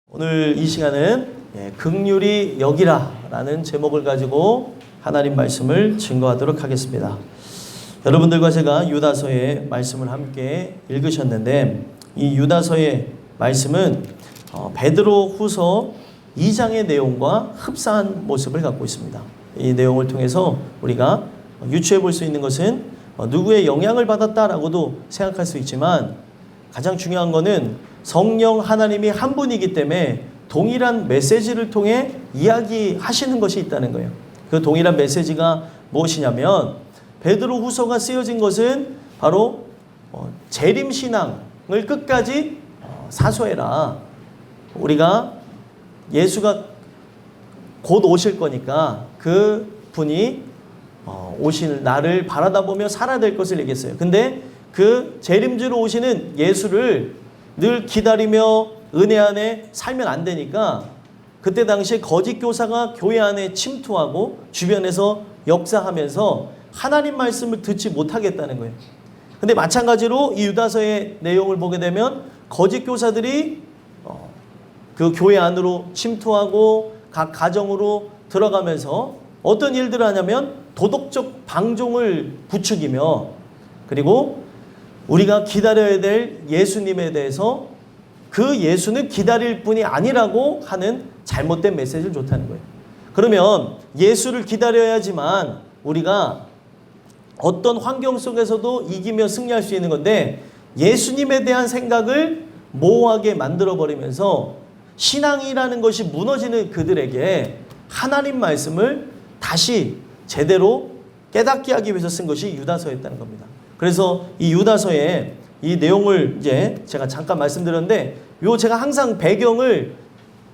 오늘 이 시간은 긍휼히 여기라 라는 제목을 가지고 하나님 말씀을 증거하도록 하겠습니다. 여러분들과 제가 유다서의 말씀을 함께 읽으셨는데, 이 유다서의 말씀은 베드로 후서 2장의 내용과 흡사한 모습을 갖고 있습니다. 이 내용을 통해서 우리가 유추해 볼 수 있는 것은 누구의 영향을 받았다라고도 생각할 수 있지만, 가장 중요한 것은 성령 하나님이 한 분이기 때문에 동일한 메시지를 통해 이야기하시는 것이 있다는 거예요. 그 동일한 메시지가 무엇이냐면, 베드로 후서가 쓰여진 것은 바로 재림신앙을 끝까지 사소해라. 우리가 예수가 곧 오실 거니까 그 분이 오실 날을 바라다 보며 살아야 될 것을 얘기했어요. 근데 그 재림주로 오시는 예수를 늘 기다리며 은혜 안에 살면 안 되니까, 그때 당시에 거짓 교사가 교회 안에 침투하고 주변에서 역사하면서 하나님 말씀을 듣지 못하겠다는 거예요. 근데 마찬가지로 이 유다서의 내용을 보게 되면 거짓 교사들이 그 교회 안으로 침투하고 각 가정으로 들어가면서 어떤 일들을 하냐면 도덕적 방종을 부추기며, 그리고 우리가 기다려야 될 예수님에 대해서 그 예수는 기다릴 분이 아니라고 하는 잘못된 메시지를 좋다는 거예요. 그러면 예수를 기다려야지만 우리가 어떤 환경 속에서도 이기며 승리할 수 있는 건데, 예수님에 대한 생각을 모호하게 만들어버리면서 신앙이라는 것이 무너지는 그들에게 하나님 말씀을 다시 제대로 깨닫게 하기 위해서 쓴 것이 유다서였다는 겁니다. 그래서 이 유다서의 이 내용을 이제 제가 잠깐 말씀드렸는데, 제가 항상 배경을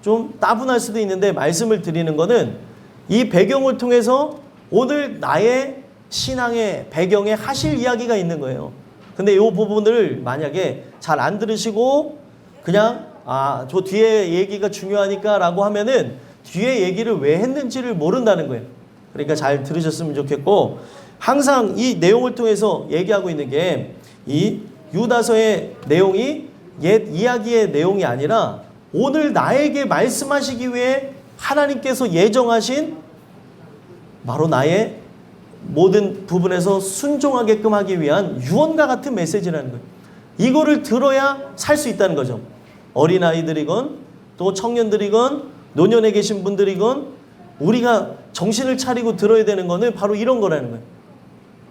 좀 따분할 수도 있는데 말씀을 드리는 거는 이 배경을 통해서 오늘 나의 신앙의 배경에 하실 이야기가 있는 거예요. 근데 이 부분을 만약에 잘 안 들으시고 그냥 저 뒤에 얘기가 중요하니까 라고 하면은 뒤에 얘기를 왜 했는지를 모른다는 거예요. 그러니까 잘 들으셨으면 좋겠고, 항상 이 내용을 통해서 얘기하고 있는 게 이 유다서의 내용이 옛 이야기의 내용이 아니라 오늘 나에게 말씀하시기 위해 하나님께서 예정하신 바로 나의 모든 부분에서 순종하게끔 하기 위한 유언과 같은 메시지라는 거예요. 이거를 들어야 살 수 있다는 거죠. 어린아이들이건 또 청년들이건 노년에 계신 분들이건 우리가 정신을 차리고 들어야 되는 거는 바로 이런 거라는 거예요.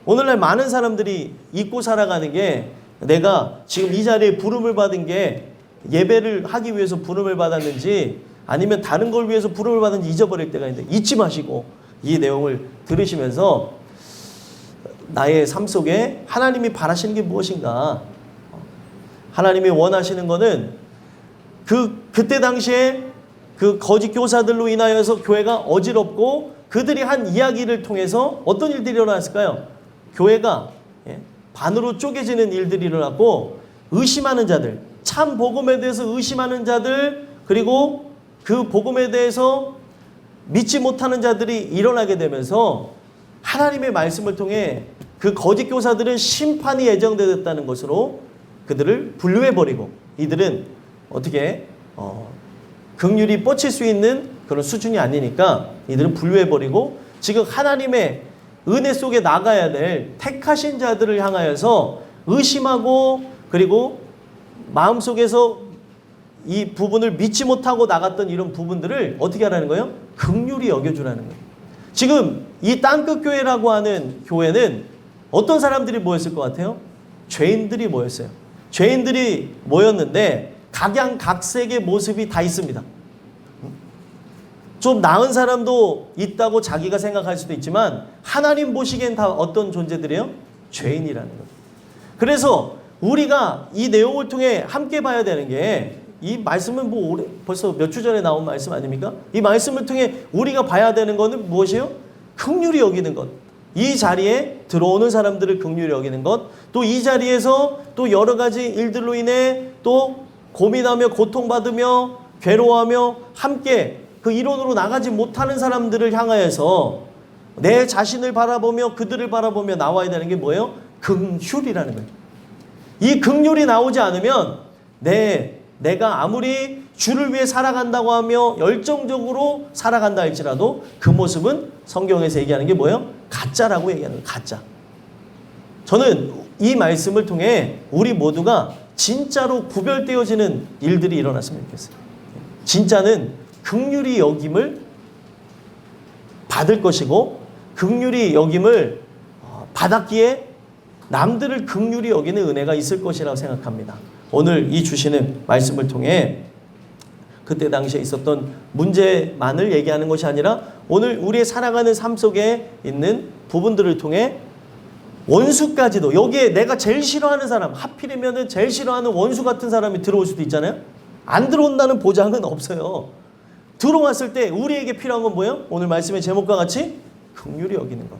오늘날 많은 사람들이 잊고 살아가는 게, 내가 지금 이 자리에 부름을 받은 게 예배를 하기 위해서 부름을 받았는지 아니면 다른 걸 위해서 부름을 받았는지 잊어버릴 때가 있는데, 잊지 마시고 이 내용을 들으시면서 나의 삶 속에 하나님이 바라시는 게 무엇인가, 하나님이 원하시는 거는 그때 당시에 그 거짓 교사들로 인하여서 교회가 어지럽고 그들이 한 이야기를 통해서 어떤 일들이 일어났을까요? 교회가 반으로 쪼개지는 일들이 일어났고, 의심하는 자들, 참 복음에 대해서 의심하는 자들, 그리고 그 복음에 대해서 믿지 못하는 자들이 일어나게 되면서 하나님의 말씀을 통해 그 거짓 교사들은 심판이 예정되었다는 것으로 그들을 분류해버리고, 이들은 어떻게 긍휼이 뻗칠 수 있는 그런 수준이 아니니까 이들은 분류해버리고, 지금 하나님의 은혜 속에 나가야 될 택하신 자들을 향하여서 의심하고, 그리고 마음속에서 이 부분을 믿지 못하고 나갔던 이런 부분들을 어떻게 하라는 거예요? 긍휼히 여겨주라는 거예요. 지금 이 땅끝 교회라고 하는 교회는 어떤 사람들이 모였을 것 같아요? 죄인들이 모였어요. 죄인들이 모였는데 각양각색의 모습이 다 있습니다. 좀 나은 사람도 있다고 자기가 생각할 수도 있지만 하나님 보시기엔 다 어떤 존재들이에요? 죄인이라는 거예요. 그래서 우리가 이 내용을 통해 함께 봐야 되는 게, 이 말씀은 벌써 몇 주 전에 나온 말씀 아닙니까? 이 말씀을 통해 우리가 봐야 되는 것은 무엇이에요? 긍휼히 여기는 것. 이 자리에 들어오는 사람들을 긍휼히 여기는 것, 또 이 자리에서 또 여러 가지 일들로 인해 또 고민하며 고통받으며 괴로워하며 함께 그 이론으로 나가지 못하는 사람들을 향하여서 내 자신을 바라보며 그들을 바라보며 나와야 되는 게 뭐예요? 긍휼이라는 거예요. 이 긍휼이 나오지 않으면 내가 아무리 주를 위해 살아간다고 하며 열정적으로 살아간다 할지라도 그 모습은 성경에서 얘기하는 게 뭐예요? 가짜라고 얘기하는 거예요. 가짜. 저는 이 말씀을 통해 우리 모두가 진짜로 구별되어지는 일들이 일어났으면 좋겠어요. 진짜는 긍휼히 여김을 받을 것이고 긍휼히 여김을 받았기에 남들을 긍휼히 여기는 은혜가 있을 것이라고 생각합니다. 오늘 이 주시는 말씀을 통해 그때 당시에 있었던 문제만을 얘기하는 것이 아니라 오늘 우리의 살아가는 삶 속에 있는 부분들을 통해 원수까지도, 여기에 내가 제일 싫어하는 사람, 하필이면 제일 싫어하는 원수 같은 사람이 들어올 수도 있잖아요. 안 들어온다는 보장은 없어요. 들어왔을 때 우리에게 필요한 건 뭐예요? 오늘 말씀의 제목과 같이 긍휼히 여기는 것.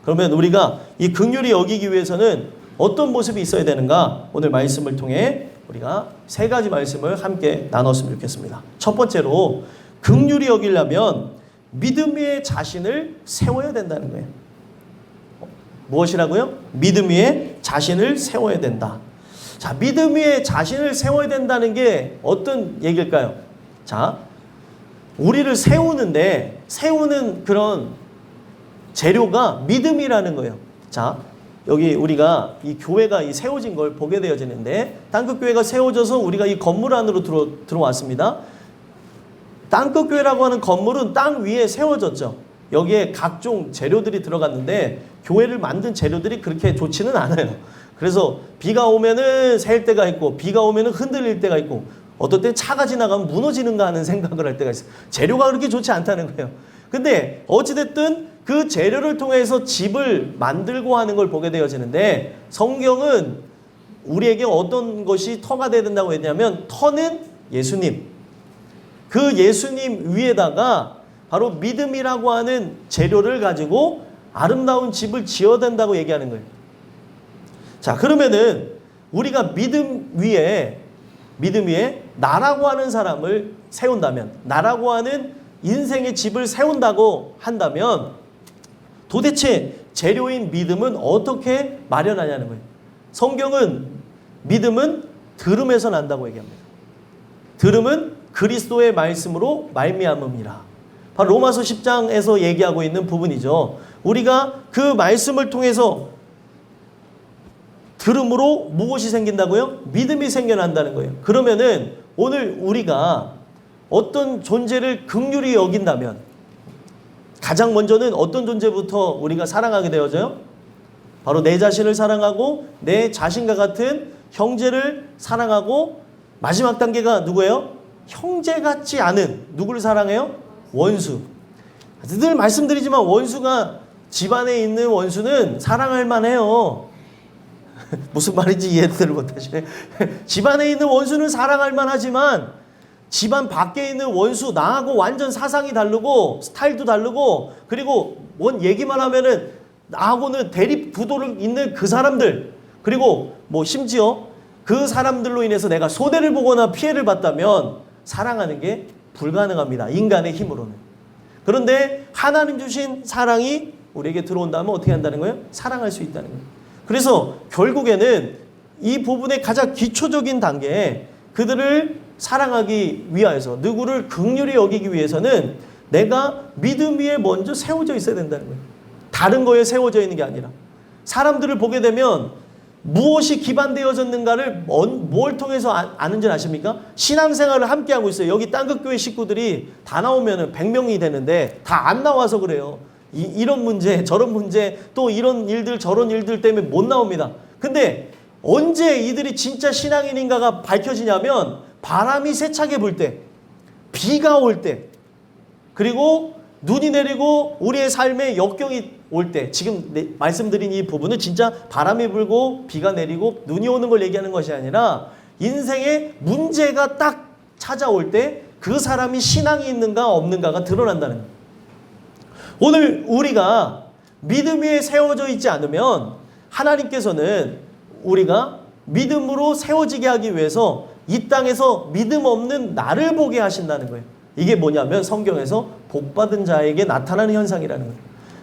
그러면 우리가 이 긍휼히 여기기 위해서는 어떤 모습이 있어야 되는가? 오늘 말씀을 통해 우리가 세 가지 말씀을 함께 나눴으면 좋겠습니다. 첫 번째로 긍휼히 여기려면 믿음 위에 자신을 세워야 된다는 거예요. 무엇이라고요? 믿음 위에 자신을 세워야 된다. 자, 믿음 위에 자신을 세워야 된다는 게 어떤 얘기일까요? 자, 우리를 세우는 그런 재료가 믿음이라는 거예요. 자, 여기 우리가 이 교회가 이 세워진 걸 보게 되어지는데, 땅끝교회가 세워져서 우리가 이 건물 안으로 들어왔습니다. 땅끝교회라고 하는 건물은 땅 위에 세워졌죠. 여기에 각종 재료들이 들어갔는데 교회를 만든 재료들이 그렇게 좋지는 않아요. 그래서 비가 오면은 셀 때가 있고 비가 오면은 흔들릴 때가 있고 어떨 때 차가 지나가면 무너지는가 하는 생각을 할 때가 있어요. 재료가 그렇게 좋지 않다는 거예요. 근데 어찌됐든 그 재료를 통해서 집을 만들고 하는 걸 보게 되어지는데, 성경은 우리에게 어떤 것이 터가 돼야 된다고 했냐면, 터는 예수님. 그 예수님 위에다가 바로 믿음이라고 하는 재료를 가지고 아름다운 집을 지어야 된다고 얘기하는 거예요. 자, 그러면은 우리가 믿음 위에 나라고 하는 사람을 세운다면, 나라고 하는 인생의 집을 세운다고 한다면 도대체 재료인 믿음은 어떻게 마련하냐는 거예요. 성경은 믿음은 들음에서 난다고 얘기합니다. 들음은 그리스도의 말씀으로 말미암음이라. 바로 로마서 10장에서 얘기하고 있는 부분이죠. 우리가 그 말씀을 통해서 들음으로 무엇이 생긴다고요? 믿음이 생겨난다는 거예요. 그러면은 오늘 우리가 어떤 존재를 긍휼히 여긴다면 가장 먼저는 어떤 존재부터 우리가 사랑하게 되어져요? 바로 내 자신을 사랑하고 내 자신과 같은 형제를 사랑하고, 마지막 단계가 누구예요? 형제 같지 않은 누구를 사랑해요? 원수. 늘 말씀드리지만 원수가, 집안에 있는 원수는 사랑할 만해요. 무슨 말인지 이해를 못하시네. 집안에 있는 원수는 사랑할 만하지만 집안 밖에 있는 원수, 나하고 완전 사상이 다르고 스타일도 다르고, 그리고 뭔 얘기만 하면은 나하고는 대립 구도를 있는 그 사람들, 그리고 뭐 심지어 그 사람들로 인해서 내가 손해를 보거나 피해를 봤다면 사랑하는 게 불가능합니다. 인간의 힘으로는. 그런데 하나님 주신 사랑이 우리에게 들어온다면 어떻게 한다는 거예요? 사랑할 수 있다는 거예요. 그래서 결국에는 이 부분의 가장 기초적인 단계에 그들을 사랑하기 위하여서, 누구를 긍휼히 여기기 위해서는 내가 믿음 위에 먼저 세워져 있어야 된다는 거예요. 다른 거에 세워져 있는 게 아니라. 사람들을 보게 되면 무엇이 기반되어졌는가를 뭘 통해서 아는 줄 아십니까? 신앙생활을 함께하고 있어요. 여기 땅끝교회 식구들이 다 나오면 100명이 되는데 다 안 나와서 그래요. 이런 문제, 저런 문제, 또 이런 일들, 저런 일들 때문에 못 나옵니다. 근데 언제 이들이 진짜 신앙인인가가 밝혀지냐면, 바람이 세차게 불 때, 비가 올 때, 그리고 눈이 내리고 우리의 삶에 역경이 올 때, 지금 말씀드린 이 부분은 진짜 바람이 불고 비가 내리고 눈이 오는 걸 얘기하는 것이 아니라 인생에 문제가 딱 찾아올 때 그 사람이 신앙이 있는가 없는가가 드러난다는 거예요. 오늘 우리가 믿음 위에 세워져 있지 않으면 하나님께서는 우리가 믿음으로 세워지게 하기 위해서 이 땅에서 믿음 없는 나를 보게 하신다는 거예요. 이게 뭐냐면 성경에서 복받은 자에게 나타나는 현상이라는 거예요.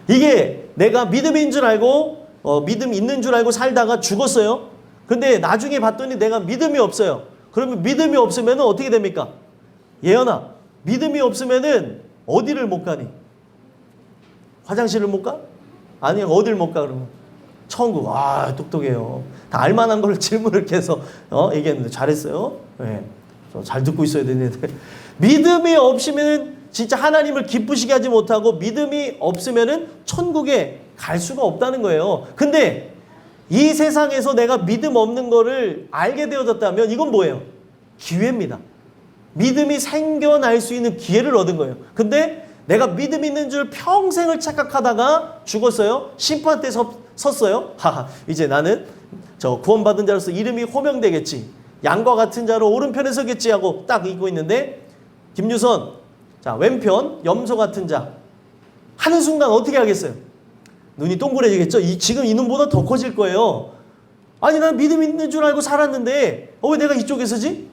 이게 내가 믿음인 줄 알고 믿음 있는 줄 알고 살다가 죽었어요. 근데 나중에 봤더니 내가 믿음이 없어요. 그러면 믿음이 없으면 어떻게 됩니까? 예언아, 믿음이 없으면은 어디를 못 가니? 화장실을 못 가? 아니, 어딜 못 가, 그러면? 천국. 아, 똑똑해요. 다 알만한 걸 질문을 계속 얘기했는데 잘했어요. 네. 잘 듣고 있어야 되는데. 믿음이 없으면 진짜 하나님을 기쁘시게 하지 못하고 믿음이 없으면은 천국에 갈 수가 없다는 거예요. 근데 이 세상에서 내가 믿음 없는 거를 알게 되어졌다면 이건 뭐예요? 기회입니다. 믿음이 생겨날 수 있는 기회를 얻은 거예요. 근데 내가 믿음 있는 줄 평생을 착각하다가 죽었어요. 심판대 섰어요. 하하, 이제 나는 저 구원받은 자로서 이름이 호명되겠지. 양과 같은 자로 오른편에 서겠지 하고 딱 읽고 있는데 김유선, 자, 왼편 염소 같은 자 하는 순간 어떻게 하겠어요? 눈이 동그래지겠죠? 지금 이 눈보다 더 커질 거예요. 아니, 난 믿음 있는 줄 알고 살았는데 왜 내가 이쪽에 서지?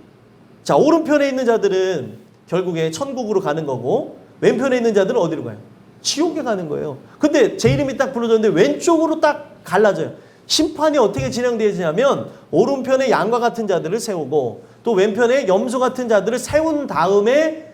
자, 오른편에 있는 자들은 결국에 천국으로 가는 거고 왼편에 있는 자들은 어디로 가요? 지옥에 가는 거예요. 근데 제 이름이 딱 불러졌는데 왼쪽으로 딱 갈라져요. 심판이 어떻게 진행되냐면 오른편에 양과 같은 자들을 세우고 또 왼편에 염소 같은 자들을 세운 다음에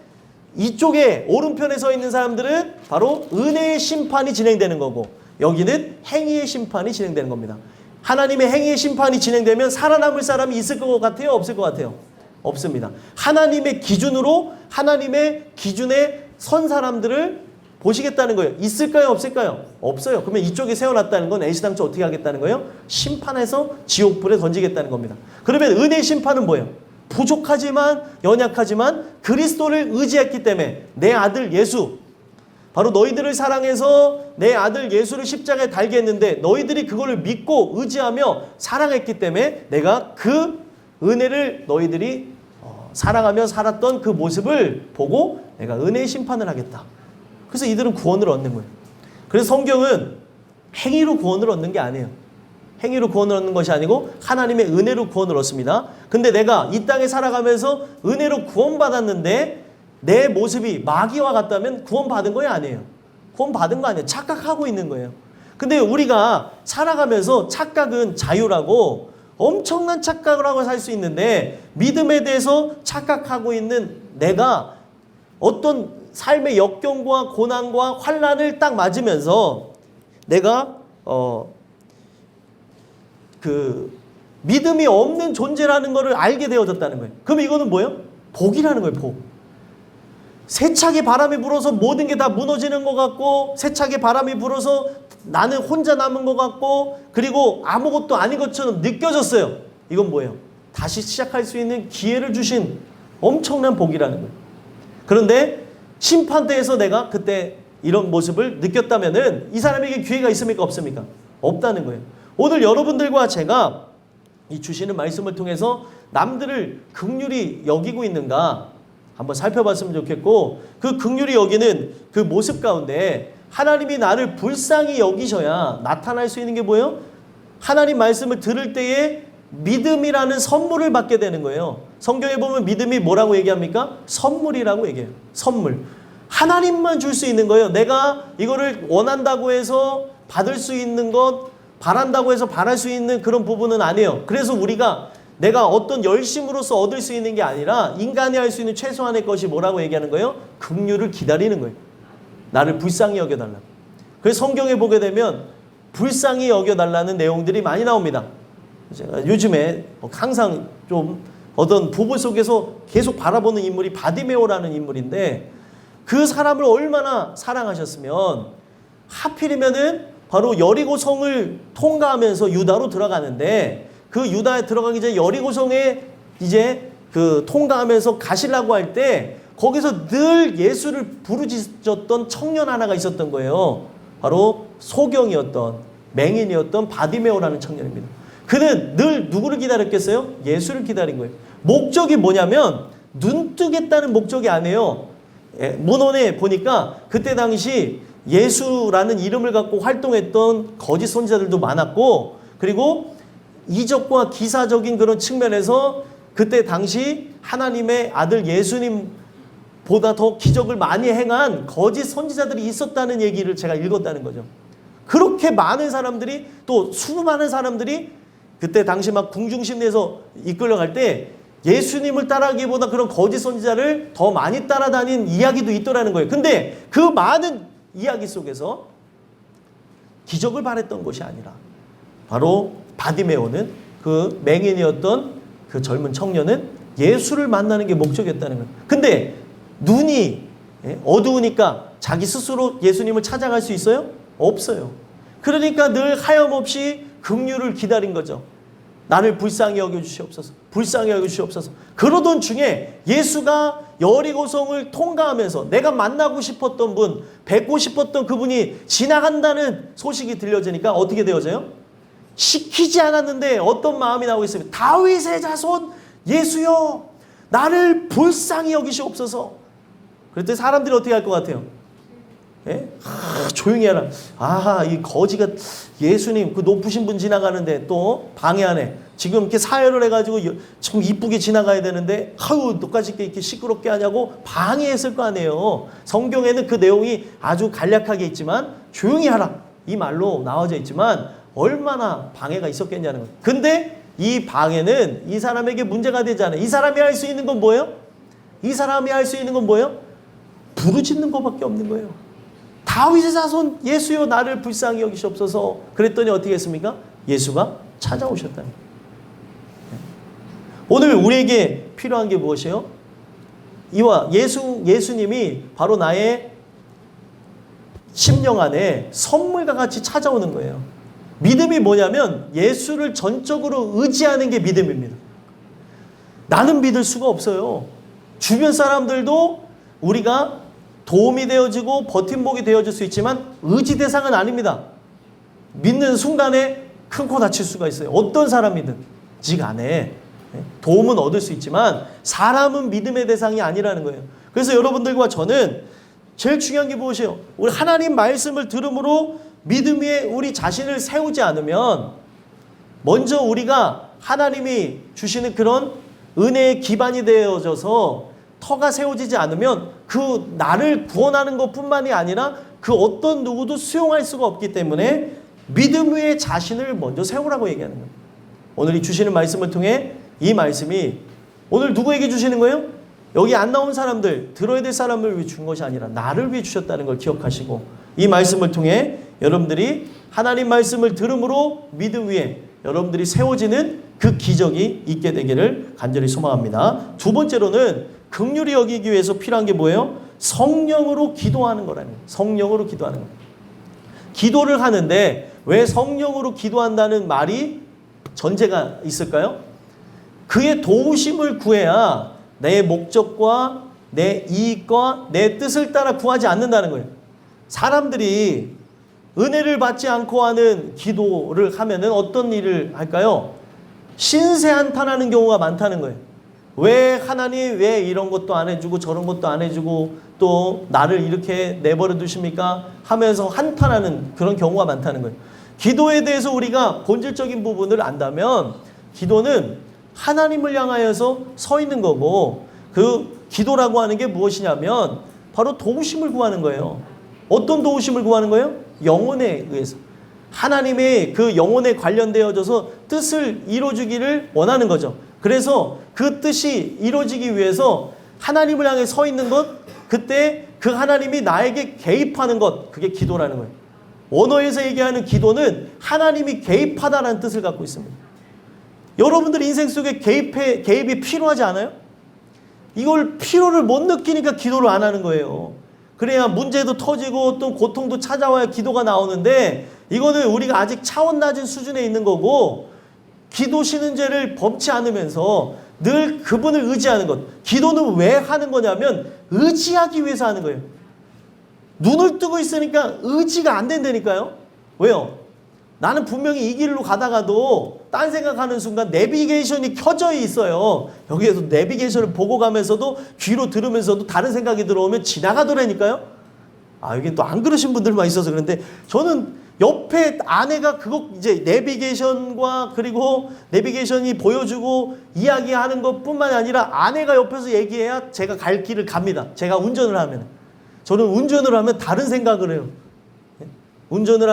이쪽에 오른편에 서 있는 사람들은 바로 은혜의 심판이 진행되는 거고 여기는 행위의 심판이 진행되는 겁니다. 하나님의 행위의 심판이 진행되면 살아남을 사람이 있을 것 같아요? 없을 것 같아요? 없습니다. 하나님의 기준으로 하나님의 기준에 선 사람들을 보시겠다는 거예요. 있을까요? 없을까요? 없어요. 그러면 이쪽에 세워놨다는 건 애시당초 어떻게 하겠다는 거예요? 심판해서 지옥불에 던지겠다는 겁니다. 그러면 은혜의 심판은 뭐예요? 부족하지만 연약하지만 그리스도를 의지했기 때문에 내 아들 예수, 바로 너희들을 사랑해서 내 아들 예수를 십자가에 달게 했는데 너희들이 그거를 믿고 의지하며 사랑했기 때문에 내가 그 은혜를 너희들이 사랑하며 살았던 그 모습을 보고 내가 은혜의 심판을 하겠다. 그래서 이들은 구원을 얻는 거예요. 그래서 성경은 행위로 구원을 얻는 게 아니에요. 행위로 구원을 얻는 것이 아니고 하나님의 은혜로 구원을 얻습니다. 근데 내가 이 땅에 살아가면서 은혜로 구원받았는데 내 모습이 마귀와 같다면 구원받은 거야 아니에요? 구원받은 거 아니에요. 착각하고 있는 거예요. 근데 우리가 살아가면서 착각은 자유라고 엄청난 착각을 하고 살 수 있는데 믿음에 대해서 착각하고 있는 내가 어떤 삶의 역경과 고난과 환난을 딱 맞으면서 내가 그 믿음이 없는 존재라는 것을 알게 되어졌다는 거예요. 그럼 이거는 뭐예요? 복이라는 거예요. 복. 세차게 바람이 불어서 모든 게 다 무너지는 것 같고 세차게 바람이 불어서 나는 혼자 남은 것 같고 그리고 아무것도 아닌 것처럼 느껴졌어요. 이건 뭐예요? 다시 시작할 수 있는 기회를 주신 엄청난 복이라는 거예요. 그런데 심판대에서 내가 그때 이런 모습을 느꼈다면은 이 사람에게 기회가 있습니까? 없습니까? 없다는 거예요. 오늘 여러분들과 제가 이 주시는 말씀을 통해서 남들을 긍휼히 여기고 있는가 한번 살펴봤으면 좋겠고 그 긍휼히 여기는 그 모습 가운데 하나님이 나를 불쌍히 여기셔야 나타날 수 있는 게 뭐예요? 하나님 말씀을 들을 때에 믿음이라는 선물을 받게 되는 거예요. 성경에 보면 믿음이 뭐라고 얘기합니까? 선물이라고 얘기해요. 선물. 하나님만 줄 수 있는 거예요. 내가 이거를 원한다고 해서 받을 수 있는 것, 바란다고 해서 바랄 수 있는 그런 부분은 아니에요. 그래서 우리가 내가 어떤 열심으로서 얻을 수 있는 게 아니라 인간이 할 수 있는 최소한의 것이 뭐라고 얘기하는 거예요? 긍휼을 기다리는 거예요. 나를 불쌍히 여겨달라. 그래서 성경에 보게 되면 불쌍히 여겨달라는 내용들이 많이 나옵니다. 제가 요즘에 항상 좀 어떤 부부 속에서 계속 바라보는 인물이 바디메오라는 인물인데 그 사람을 얼마나 사랑하셨으면 하필이면은 바로 여리고성을 통과하면서 유다로 들어가는데 그 유다에 들어가기 전에 여리고성에 이제 그 통과하면서 가시려고 할 때 거기서 늘 예수를 부르짖었던 청년 하나가 있었던 거예요. 바로 소경이었던 맹인이었던 바디메오라는 청년입니다. 그는 늘 누구를 기다렸겠어요? 예수를 기다린 거예요. 목적이 뭐냐면 눈 뜨겠다는 목적이 아니에요. 문헌에 보니까 그때 당시 예수라는 이름을 갖고 활동했던 거짓 선지자들도 많았고 그리고 이적과 기사적인 그런 측면에서 그때 당시 하나님의 아들 예수님보다 더 기적을 많이 행한 거짓 선지자들이 있었다는 얘기를 제가 읽었다는 거죠. 그렇게 많은 사람들이 또 수많은 사람들이 그때 당시 막 궁중심리에서 이끌려갈 때 예수님을 따라하기보다 그런 거짓 선지자를 더 많이 따라다닌 이야기도 있더라는 거예요. 근데 그 많은 이야기 속에서 기적을 바랬던 것이 아니라 바로 바디메오는 그 맹인이었던 그 젊은 청년은 예수를 만나는 게 목적이었다는 거예요. 근데 눈이 어두우니까 자기 스스로 예수님을 찾아갈 수 있어요? 없어요. 그러니까 늘 하염없이 긍휼을 기다린 거죠. 나를 불쌍히 여겨주시옵소서. 불쌍히 여겨주시옵소서. 그러던 중에 예수가 여리고성을 통과하면서 내가 만나고 싶었던 분, 뵙고 싶었던 그분이 지나간다는 소식이 들려지니까 어떻게 되어져요? 시키지 않았는데 어떤 마음이 나오고 있습니다. 다윗의 자손 예수여, 나를 불쌍히 여기시옵소서. 그랬더니 사람들이 어떻게 할 것 같아요? 예? 조용히 해라. 이 거지가 예수님 그 높으신 분 지나가는데 또 방해 안에 지금 이렇게 사열을 해가지고 좀 이쁘게 지나가야 되는데 너까지 이렇게 시끄럽게 하냐고 방해했을 거 아니에요. 성경에는 그 내용이 아주 간략하게 있지만 조용히 하라 이 말로 나와져 있지만 얼마나 방해가 있었겠냐는 거예요. 근데 이 방해는 이 사람에게 문제가 되지 않아요. 이 사람이 할 수 있는 건 뭐예요? 이 사람이 할 수 있는 건 뭐예요? 부르짖는 것밖에 없는 거예요. 다윗의 자손 예수여, 나를 불쌍히 여기시옵소서. 그랬더니 어떻게 했습니까? 예수가 찾아오셨다는 거예요. 오늘 우리에게 필요한 게 무엇이에요? 이와 예수님이 바로 나의 심령 안에 선물과 같이 찾아오는 거예요. 믿음이 뭐냐면 예수를 전적으로 의지하는 게 믿음입니다. 나는 믿을 수가 없어요. 주변 사람들도 우리가 도움이 되어지고 버팀목이 되어질 수 있지만 의지 대상은 아닙니다. 믿는 순간에 큰 코 다칠 수가 있어요. 어떤 사람이든 즉 안에 도움은 얻을 수 있지만 사람은 믿음의 대상이 아니라는 거예요. 그래서 여러분들과 저는 제일 중요한 게 무엇이에요? 우리 하나님 말씀을 들음으로 믿음 위에 우리 자신을 세우지 않으면 먼저 우리가 하나님이 주시는 그런 은혜의 기반이 되어져서 터가 세워지지 않으면 그 나를 구원하는 것뿐만이 아니라 그 어떤 누구도 수용할 수가 없기 때문에 믿음 위에 자신을 먼저 세우라고 얘기하는 거예요. 오늘 이 주시는 말씀을 통해 이 말씀이 오늘 누구에게 주시는 거예요? 여기 안 나온 사람들, 들어야 될 사람을 위해 준 것이 아니라 나를 위해 주셨다는 걸 기억하시고 이 말씀을 통해 여러분들이 하나님 말씀을 들음으로 믿음 위에 여러분들이 세워지는 그 기적이 있게 되기를 간절히 소망합니다. 두 번째로는 긍휼히 여기기 위해서 필요한 게 뭐예요? 성령으로 기도하는 거라는 거예요. 성령으로 기도하는 거예요. 기도를 하는데 왜 성령으로 기도한다는 말이 전제가 있을까요? 그의 도우심을 구해야 내 목적과 내 이익과 내 뜻을 따라 구하지 않는다는 거예요. 사람들이 은혜를 받지 않고 하는 기도를 하면은 어떤 일을 할까요? 신세 한탄하는 경우가 많다는 거예요. 왜 하나님 왜 이런 것도 안 해주고 저런 것도 안 해주고 또 나를 이렇게 내버려 두십니까? 하면서 한탄하는 그런 경우가 많다는 거예요. 기도에 대해서 우리가 본질적인 부분을 안다면 기도는 하나님을 향하여서 서 있는 거고 그 기도라고 하는 게 무엇이냐면 바로 도우심을 구하는 거예요. 어떤 도우심을 구하는 거예요? 영혼에 의해서. 하나님의 그 영혼에 관련되어져서 뜻을 이루어주기를 원하는 거죠. 그래서 그 뜻이 이루어지기 위해서 하나님을 향해 서 있는 것, 그때 그 하나님이 나에게 개입하는 것, 그게 기도라는 거예요. 원어에서 얘기하는 기도는 하나님이 개입하다라는 뜻을 갖고 있습니다. 여러분들 인생 속에 개입이 필요하지 않아요? 이걸 필요를 못 느끼니까 기도를 안 하는 거예요. 그래야 문제도 터지고 또 고통도 찾아와야 기도가 나오는데 이거는 우리가 아직 차원 낮은 수준에 있는 거고 기도 신은죄를 범치 않으면서 늘 그분을 의지하는 것. 기도는 왜 하는 거냐면 의지하기 위해서 하는 거예요. 눈을 뜨고 있으니까 의지가 안 된다니까요. 왜요? 나는 분명히 이 길로 가다가도 딴 생각하는 순간 내비게이션이 켜져 있어요. 여기에서 내비게이션을 보고 가면서도 귀로 들으면서도 다른 생각이 들어오면 지나가더라니까요. 여기 또 안 그러신 분들만 있어서 그런데 저는 옆에 아내가 그거 이제 내비게이션과 그리고 내비게이션이 보여주고 이야기하는 것뿐만 아니라 아내가 옆에서 얘기해야 제가 갈 길을 갑니다. 제가 운전을 하면. 저는 운전을 하면 다른 생각을 해요. 운전을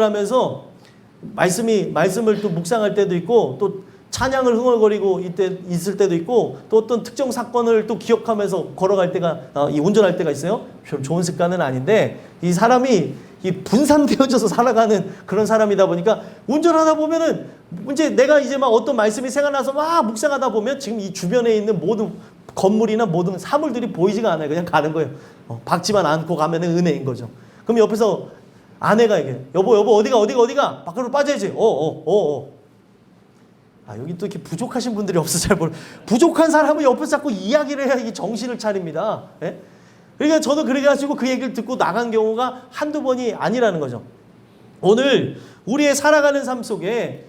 하면서 말씀을 또 묵상할 때도 있고 또 찬양을 흥얼거리고 있을 때도 있고, 또 어떤 특정 사건을 또 기억하면서 걸어갈 때가, 운전할 때가 있어요. 별 좋은 습관은 아닌데, 이 사람이 이 분산되어져서 살아가는 그런 사람이다 보니까 운전하다 보면은 이제 내가 이제 막 어떤 말씀이 생각나서 막 묵상하다 보면 지금 이 주변에 있는 모든 건물이나 모든 사물들이 보이지가 않아요. 그냥 가는 거예요. 박지만 않고 가면은 은혜인 거죠. 그럼 옆에서 아내가 얘기해. 여보, 어디가? 밖으로 빠져야지. 여기 또 이렇게 부족하신 분들이 없어서 잘 부족한 사람은 옆에서 자꾸 이야기를 해야 이게 정신을 차립니다. 예? 그러니까 저도 그래가지고 그 얘기를 듣고 나간 경우가 한두 번이 아니라는 거죠. 오늘 우리의 살아가는 삶 속에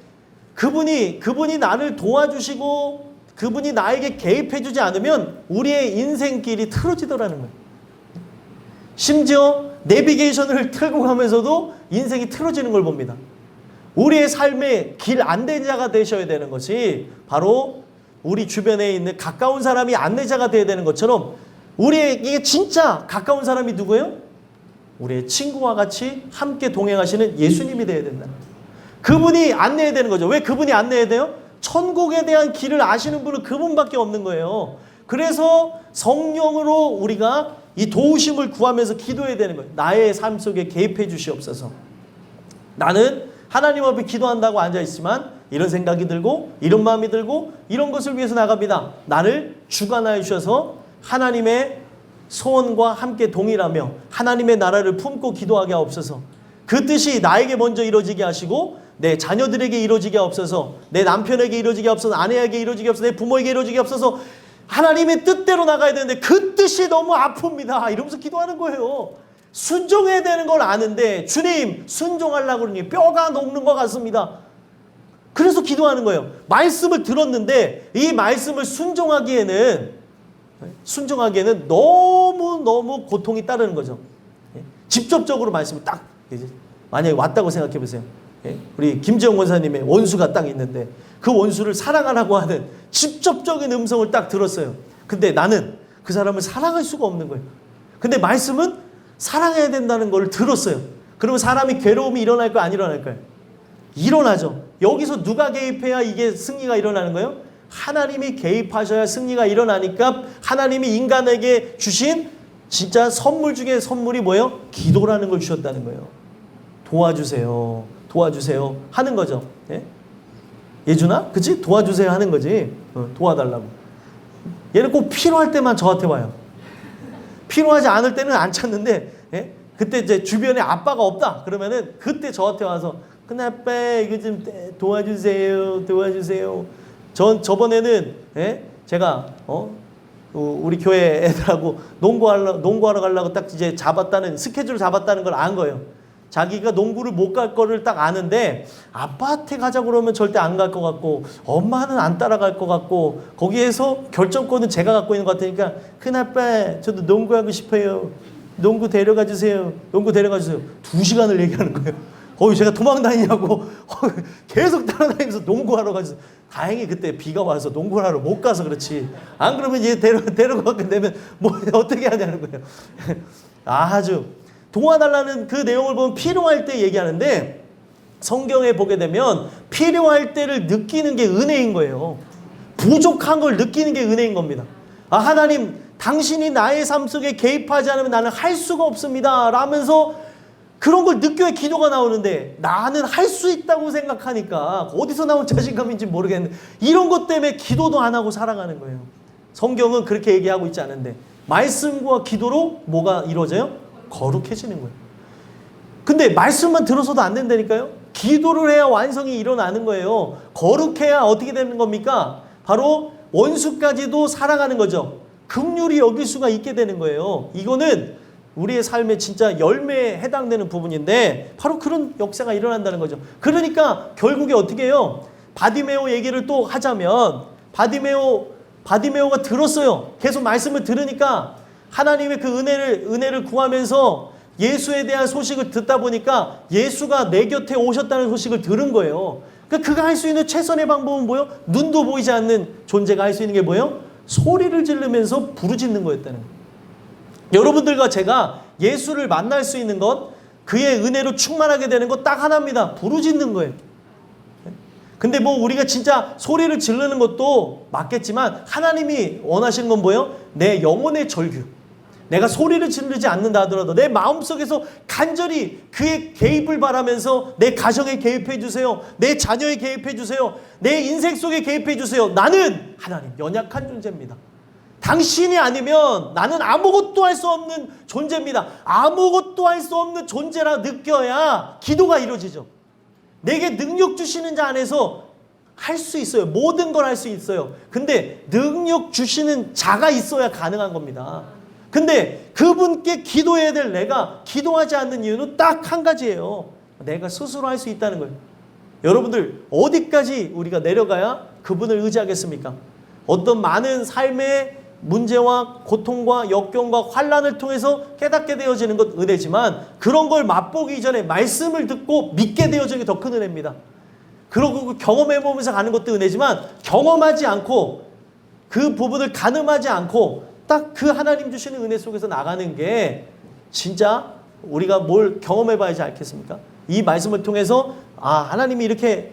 그분이 나를 도와주시고 그분이 나에게 개입해주지 않으면 우리의 인생길이 틀어지더라는 거예요. 심지어 내비게이션을 틀고 가면서도 인생이 틀어지는 걸 봅니다. 우리의 삶의 길 안내자가 되셔야 되는 것이 바로 우리 주변에 있는 가까운 사람이 안내자가 되어야 되는 것처럼 우리에게 진짜 가까운 사람이 누구예요? 우리의 친구와 같이 함께 동행하시는 예수님이 되어야 된다. 그분이 안내해야 되는 거죠. 왜 그분이 안내해야 돼요? 천국에 대한 길을 아시는 분은 그분밖에 없는 거예요. 그래서 성령으로 우리가 이 도우심을 구하면서 기도해야 되는 거예요. 나의 삶 속에 개입해 주시옵소서. 나는 하나님 앞에 기도한다고 앉아있지만 이런 생각이 들고 이런 마음이 들고 이런 것을 위해서 나갑니다. 나를 주관하여 주셔서 하나님의 소원과 함께 동일하며 하나님의 나라를 품고 기도하게 하옵소서. 그 뜻이 나에게 먼저 이루어지게 하시고 내 자녀들에게 이루어지게 하옵소서. 내 남편에게 이루어지게 하옵소서. 아내에게 이루어지게 하옵소서. 내 부모에게 이루어지게 하옵소서. 하나님의 뜻대로 나가야 되는데 그 뜻이 너무 아픕니다. 이러면서 기도하는 거예요. 순종해야 되는 걸 아는데 주님 순종하려고 그러니 뼈가 녹는 것 같습니다. 그래서 기도하는 거예요. 말씀을 들었는데 이 말씀을 순종하기에는 너무 고통이 따르는 거죠. 직접적으로 말씀을 딱 만약에 왔다고 생각해 보세요. 우리 김재영 원사님의 원수가 딱 있는데 그 원수를 사랑하라고 하는 직접적인 음성을 딱 들었어요. 근데 나는 그 사람을 사랑할 수가 없는 거예요. 근데 말씀은 사랑해야 된다는 걸 들었어요. 그러면 사람이 괴로움이 일어날까요? 안 일어날까요? 일어나죠. 여기서 누가 개입해야 이게 승리가 일어나는 거예요? 하나님이 개입하셔야 승리가 일어나니까 하나님이 인간에게 주신 진짜 선물 중에 선물이 뭐예요? 기도라는 걸 주셨다는 거예요. 도와주세요 하는 거죠. 예? 예준아? 그치? 도와주세요 하는 거지. 도와달라고. 얘는 꼭 필요할 때만 저한테 와요. 필요하지 않을 때는 안 찾는데, 예? 그때 이제 주변에 아빠가 없다 그러면은 그때 저한테 와서 큰아빠 이거 좀 도와주세요. 저번에는 제가 우리 교회 애들하고 농구하러 가려고 딱 이제 스케줄 잡았다는 걸 안 거예요. 자기가 농구를 못 갈 거를 딱 아는데 아빠한테 가자고 그러면 절대 안 갈 것 같고 엄마는 안 따라갈 것 같고 거기에서 결정권은 제가 갖고 있는 것 같으니까 큰아빠 저도 농구하고 싶어요. 농구 데려가 주세요. 2시간을 얘기하는 거예요. 제가 도망다니냐고 계속 따라다니면서 농구하러 가서 다행히 그때 비가 와서 농구하러 못 가서 그렇지. 안 그러면 얘 데려가게 되면 뭐 어떻게 하냐는 거예요. 아주 도와달라는 그 내용을 보면 필요할 때 얘기하는데 성경에 보게 되면 필요할 때를 느끼는 게 은혜인 거예요. 부족한 걸 느끼는 게 은혜인 겁니다. 하나님 당신이 나의 삶 속에 개입하지 않으면 나는 할 수가 없습니다 라면서 그런 걸 느껴야 기도가 나오는데 나는 할 수 있다고 생각하니까 어디서 나온 자신감인지 모르겠는데 이런 것 때문에 기도도 안 하고 살아가는 거예요. 성경은 그렇게 얘기하고 있지 않은데 말씀과 기도로 뭐가 이루어져요? 거룩해지는 거예요. 근데 말씀만 들어서도 안 된다니까요. 기도를 해야 완성이 일어나는 거예요. 거룩해야 어떻게 되는 겁니까? 바로 원수까지도 사랑하는 거죠. 긍휼히 여길 수가 있게 되는 거예요. 이거는 우리의 삶의 진짜 열매에 해당되는 부분인데 바로 그런 역사가 일어난다는 거죠. 그러니까 결국에 어떻게 해요? 바디메오 얘기를 또 하자면 바디메오가 들었어요. 계속 말씀을 들으니까 하나님의 그 은혜를 구하면서 예수에 대한 소식을 듣다 보니까 예수가 내 곁에 오셨다는 소식을 들은 거예요. 그러니까 그가 할 수 있는 최선의 방법은 뭐예요? 눈도 보이지 않는 존재가 할 수 있는 게 뭐예요? 소리를 지르면서 부르짖는 거였다는 거예요. 여러분들과 제가 예수를 만날 수 있는 것, 그의 은혜로 충만하게 되는 것 딱 하나입니다. 부르짖는 거예요. 근데 뭐 우리가 진짜 소리를 지르는 것도 맞겠지만 하나님이 원하시는 건 뭐예요? 내 영혼의 절규. 내가 소리를 지르지 않는다 하더라도 내 마음속에서 간절히 그의 개입을 바라면서 내 가정에 개입해 주세요. 내 자녀에 개입해 주세요. 내 인생 속에 개입해 주세요. 나는 하나님 연약한 존재입니다. 당신이 아니면 나는 아무것도 할 수 없는 존재입니다. 아무것도 할 수 없는 존재라 느껴야 기도가 이루어지죠. 내게 능력 주시는 자 안에서 할 수 있어요. 모든 걸 할 수 있어요. 근데 능력 주시는 자가 있어야 가능한 겁니다. 근데 그분께 기도해야 될 내가 기도하지 않는 이유는 딱 한 가지예요. 내가 스스로 할 수 있다는 거예요. 여러분들 어디까지 우리가 내려가야 그분을 의지하겠습니까? 어떤 많은 삶의 문제와 고통과 역경과 환난을 통해서 깨닫게 되어지는 것 은혜지만 그런 걸 맛보기 전에 말씀을 듣고 믿게 되어지는 게 더 큰 은혜입니다. 그러고 경험해보면서 가는 것도 은혜지만 경험하지 않고 그 부분을 가늠하지 않고 딱 그 하나님 주시는 은혜 속에서 나가는 게 진짜 우리가 뭘 경험해봐야지 알겠습니까? 이 말씀을 통해서 하나님이 이렇게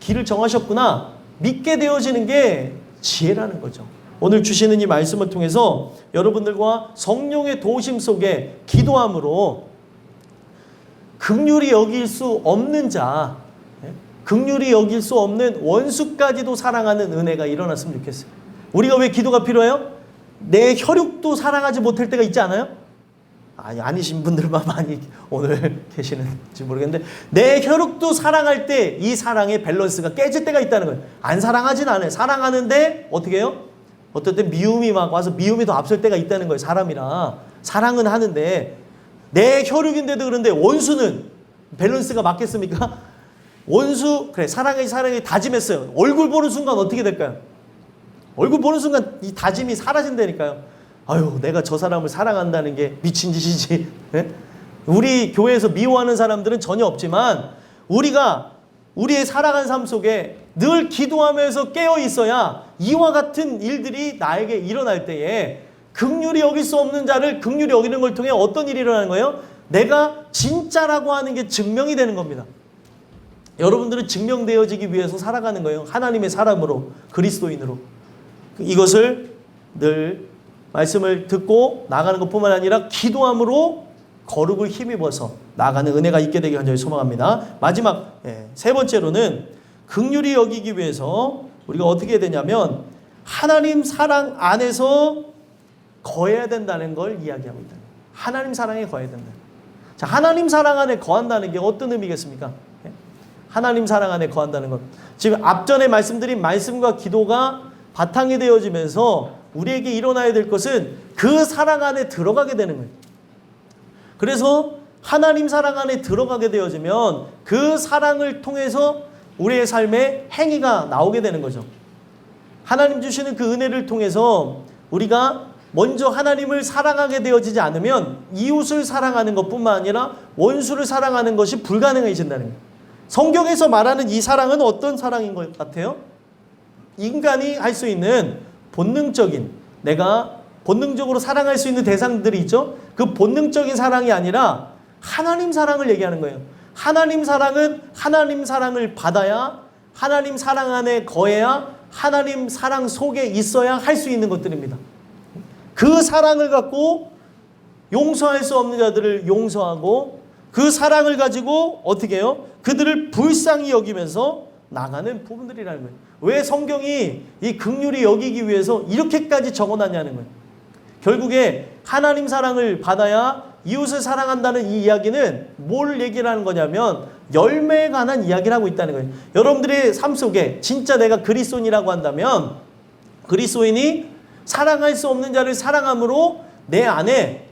길을 정하셨구나 믿게 되어지는 게 지혜라는 거죠. 오늘 주시는 이 말씀을 통해서 여러분들과 성령의 도우심 속에 기도함으로 긍휼히 여길 수 없는 자, 긍휼히 여길 수 없는 원수까지도 사랑하는 은혜가 일어났으면 좋겠어요. 우리가 왜 기도가 필요해요? 내 혈육도 사랑하지 못할 때가 있지 않아요? 아니신 분들만 많이 오늘 계시는지 모르겠는데 내 혈육도 사랑할 때 이 사랑의 밸런스가 깨질 때가 있다는 거예요. 안 사랑하진 않아요. 사랑하는데 어떻게 해요? 어떨 때 미움이 막 와서 미움이 더 앞설 때가 있다는 거예요. 사람이라. 사랑은 하는데 내 혈육인데도 그런데 원수는 밸런스가 맞겠습니까? 원수 그래 사랑이 다짐했어요. 얼굴 보는 순간 어떻게 될까요? 얼굴 보는 순간 이 다짐이 사라진다니까요. 아유 내가 저 사람을 사랑한다는 게 미친 짓이지. 네? 우리 교회에서 미워하는 사람들은 전혀 없지만 우리가 우리의 살아간 삶 속에 늘 기도하면서 깨어 있어야 이와 같은 일들이 나에게 일어날 때에 긍휼히 여길 수 없는 자를 긍휼히 여기는 걸 통해 어떤 일이 일어나는 거예요? 내가 진짜라고 하는 게 증명이 되는 겁니다. 여러분들은 증명되어지기 위해서 살아가는 거예요. 하나님의 사람으로 그리스도인으로. 이것을 늘 말씀을 듣고 나가는 것뿐만 아니라 기도함으로 거룩을 힘입어서 나가는 은혜가 있게 되길 간절히 소망합니다. 마지막 세 번째로는 긍휼히 여기기 위해서 우리가 어떻게 해야 되냐면 하나님 사랑 안에서 거해야 된다는 걸 이야기하고 있다. 하나님 사랑에 거해야 된다. 자, 하나님 사랑 안에 거한다는 게 어떤 의미겠습니까? 하나님 사랑 안에 거한다는 것. 지금 앞전에 말씀드린 말씀과 기도가 바탕이 되어지면서 우리에게 일어나야 될 것은 그 사랑 안에 들어가게 되는 거예요. 그래서 하나님 사랑 안에 들어가게 되어지면 그 사랑을 통해서 우리의 삶에 행위가 나오게 되는 거죠. 하나님 주시는 그 은혜를 통해서 우리가 먼저 하나님을 사랑하게 되어지지 않으면 이웃을 사랑하는 것뿐만 아니라 원수를 사랑하는 것이 불가능해진다는 거예요. 성경에서 말하는 이 사랑은 어떤 사랑인 것 같아요? 인간이 할 수 있는 본능적인 내가 본능적으로 사랑할 수 있는 대상들이 있죠. 그 본능적인 사랑이 아니라 하나님 사랑을 얘기하는 거예요. 하나님 사랑은 하나님 사랑을 받아야 하나님 사랑 안에 거해야 하나님 사랑 속에 있어야 할 수 있는 것들입니다. 그 사랑을 갖고 용서할 수 없는 자들을 용서하고 그 사랑을 가지고 어떻게 해요? 그들을 불쌍히 여기면서 나가는 부분들이라는 거예요. 왜 성경이 이 긍휼히 여기기 위해서 이렇게까지 적어놨냐는 거예요. 결국에 하나님 사랑을 받아야 이웃을 사랑한다는 이 이야기는 뭘 얘기를 하는 거냐면 열매에 관한 이야기를 하고 있다는 거예요. 여러분들의 삶 속에 진짜 내가 그리스도인이라고 한다면 그리스도인이 사랑할 수 없는 자를 사랑함으로 내 안에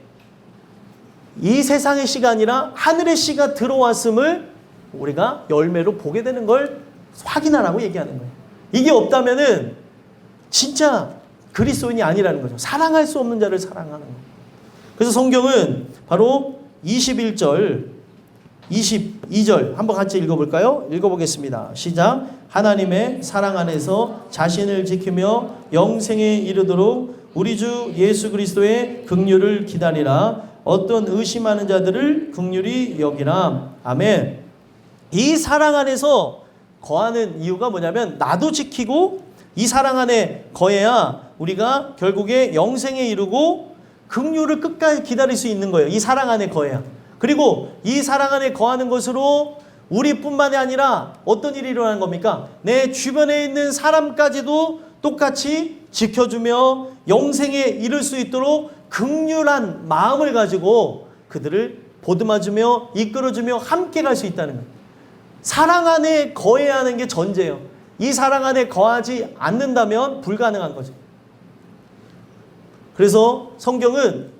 이 세상의 씨가 아니라 하늘의 씨가 들어왔음을 우리가 열매로 보게 되는 걸 확인하라고 얘기하는 거예요. 이게 없다면은 진짜 그리스도인이 아니라는 거죠. 사랑할 수 없는 자를 사랑하는 거예요. 그래서 성경은 바로 21절, 22절 한번 같이 읽어볼까요? 읽어보겠습니다. 시작. 하나님의 사랑 안에서 자신을 지키며 영생에 이르도록 우리 주 예수 그리스도의 긍휼을 기다리라. 어떤 의심하는 자들을 긍휼히 여기라. 아멘. 이 사랑 안에서 거하는 이유가 뭐냐면 나도 지키고 이 사랑 안에 거해야 우리가 결국에 영생에 이르고 긍휼을 끝까지 기다릴 수 있는 거예요. 이 사랑 안에 거해야. 그리고 이 사랑 안에 거하는 것으로 우리뿐만이 아니라 어떤 일이 일어나는 겁니까? 내 주변에 있는 사람까지도 똑같이 지켜주며 영생에 이를 수 있도록 긍휼한 마음을 가지고 그들을 보듬어주며 이끌어주며 함께 갈 수 있다는 거예요. 사랑 안에 거해야 하는 게 전제예요. 이 사랑 안에 거하지 않는다면 불가능한 거죠. 그래서 성경은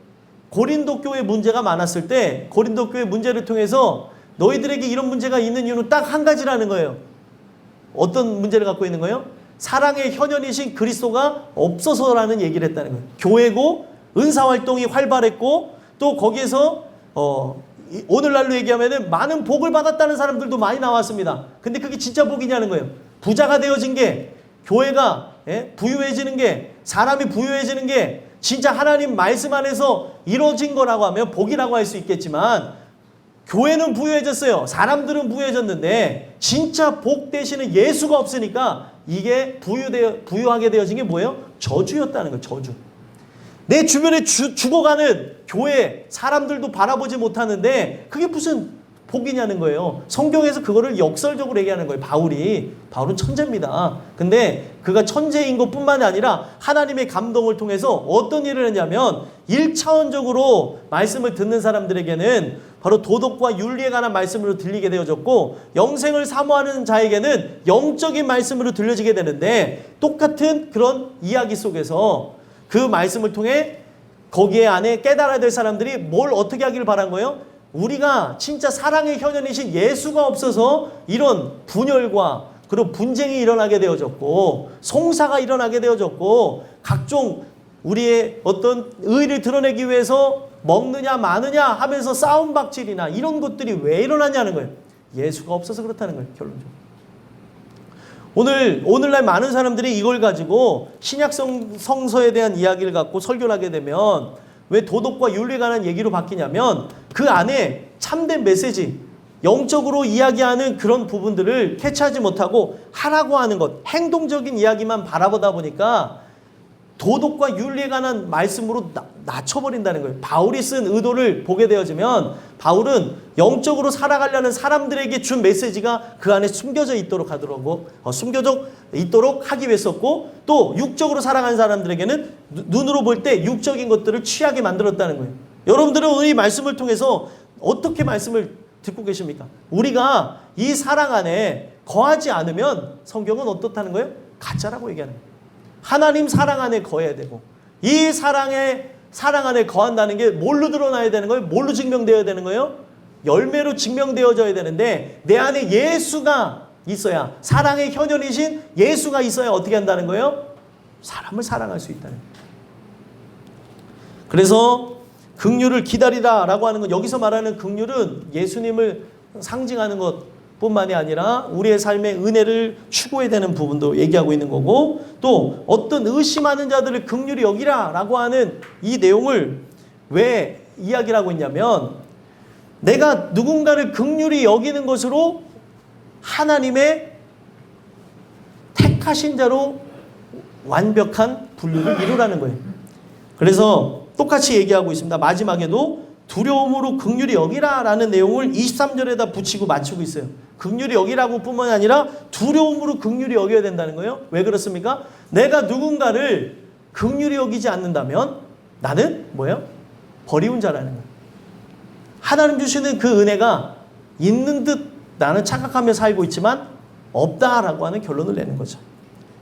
고린도 교회 문제가 많았을 때 고린도 교회 문제를 통해서 너희들에게 이런 문제가 있는 이유는 딱 한 가지라는 거예요. 어떤 문제를 갖고 있는 거예요? 사랑의 현현이신 그리스도가 없어서라는 얘기를 했다는 거예요. 교회고 은사활동이 활발했고 또 거기에서 오늘날로 얘기하면 많은 복을 받았다는 사람들도 많이 나왔습니다. 근데 그게 진짜 복이냐는 거예요. 부자가 되어진 게, 교회가 부유해지는 게, 사람이 부유해지는 게 진짜 하나님 말씀 안에서 이루어진 거라고 하면 복이라고 할 수 있겠지만 교회는 부유해졌어요. 사람들은 부유해졌는데 진짜 복 되시는 예수가 없으니까 이게 부유하게 되어진 게 뭐예요? 저주였다는 거예요. 저주. 내 주변에 죽어가는 교회 사람들도 바라보지 못하는데 그게 무슨 복이냐는 거예요. 성경에서 그거를 역설적으로 얘기하는 거예요. 바울은 천재입니다. 근데 그가 천재인 것뿐만이 아니라 하나님의 감동을 통해서 어떤 일을 했냐면 1차원적으로 말씀을 듣는 사람들에게는 바로 도덕과 윤리에 관한 말씀으로 들리게 되어졌고 영생을 사모하는 자에게는 영적인 말씀으로 들려지게 되는데 똑같은 그런 이야기 속에서 그 말씀을 통해 거기에 안에 깨달아야 될 사람들이 뭘 어떻게 하기를 바란 거예요? 우리가 진짜 사랑의 현현이신 예수가 없어서 이런 분열과 그리고 분쟁이 일어나게 되어졌고 송사가 일어나게 되어졌고 각종 우리의 어떤 의의를 드러내기 위해서 먹느냐 마느냐 하면서 싸움박질이나 이런 것들이 왜 일어나냐는 거예요. 예수가 없어서 그렇다는 거예요. 결론적으로. 오늘날 많은 사람들이 이걸 가지고 신약 성서에 대한 이야기를 갖고 설교를 하게 되면 왜 도덕과 윤리에 관한 얘기로 바뀌냐면 그 안에 참된 메시지, 영적으로 이야기하는 그런 부분들을 캐치하지 못하고 하라고 하는 것, 행동적인 이야기만 바라보다 보니까 도덕과 윤리에 관한 말씀으로 낮춰버린다는 거예요. 바울이 쓴 의도를 보게 되어지면 바울은 영적으로 살아가려는 사람들에게 준 메시지가 그 안에 숨겨져 있도록 하기 위해서였고 또 육적으로 살아가는 사람들에게는 눈으로 볼 때 육적인 것들을 취하게 만들었다는 거예요. 여러분들은 오늘 이 말씀을 통해서 어떻게 말씀을 듣고 계십니까? 우리가 이 사랑 안에 거하지 않으면 성경은 어떻다는 거예요? 가짜라고 얘기하는 거예요. 하나님 사랑 안에 거해야 되고 이 사랑 안에 거한다는 게 뭘로 드러나야 되는 거예요? 뭘로 증명되어야 되는 거예요? 열매로 증명되어져야 되는데 내 안에 예수가 있어야 사랑의 현현이신 예수가 있어야 어떻게 한다는 거예요? 사람을 사랑할 수 있다는 거예요. 그래서 긍휼을 기다리라라고 하는 건 여기서 말하는 긍휼은 예수님을 상징하는 것뿐만이 아니라 우리의 삶의 은혜를 추구해야 되는 부분도 얘기하고 있는 거고 또 어떤 의심하는 자들을 긍휼히 여기라라고 하는 이 내용을 왜 이야기를 하고 있냐면 내가 누군가를 긍휼히 여기는 것으로 하나님의 택하신 자로 완벽한 분류를 이루라는 거예요. 그래서 똑같이 얘기하고 있습니다. 마지막에도 두려움으로 긍휼히 여기라라는 내용을 23절에다 붙이고 맞추고 있어요. 긍휼히 여기라고 뿐만 아니라 두려움으로 긍휼히 여겨야 된다는 거예요. 왜 그렇습니까? 내가 누군가를 긍휼히 여기지 않는다면 나는 뭐예요? 버리운 자라는 거예요. 하나님 주시는 그 은혜가 있는 듯 나는 착각하며 살고 있지만 없다라고 하는 결론을 내는 거죠.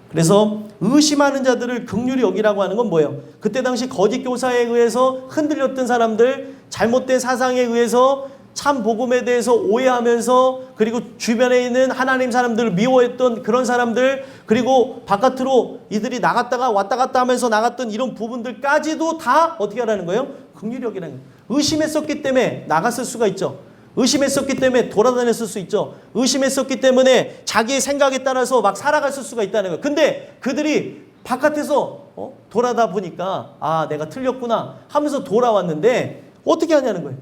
그래서 의심하는 자들을 긍휼히 여기라고 하는 건 뭐예요? 그때 당시 거짓 교사에 의해서 흔들렸던 사람들, 잘못된 사상에 의해서 참 복음에 대해서 오해하면서 그리고 주변에 있는 하나님 사람들을 미워했던 그런 사람들 그리고 바깥으로 이들이 나갔다가 왔다 갔다 하면서 나갔던 이런 부분들까지도 다 어떻게 하라는 거예요? 긍휼히 여기라는 거예요. 의심했었기 때문에 나갔을 수가 있죠. 의심했었기 때문에 돌아다녔을 수 있죠. 의심했었기 때문에 자기의 생각에 따라서 막 살아갔을 수가 있다는 거예요. 근데 그들이 바깥에서 돌아다 보니까 아 내가 틀렸구나 하면서 돌아왔는데 어떻게 하냐는 거예요.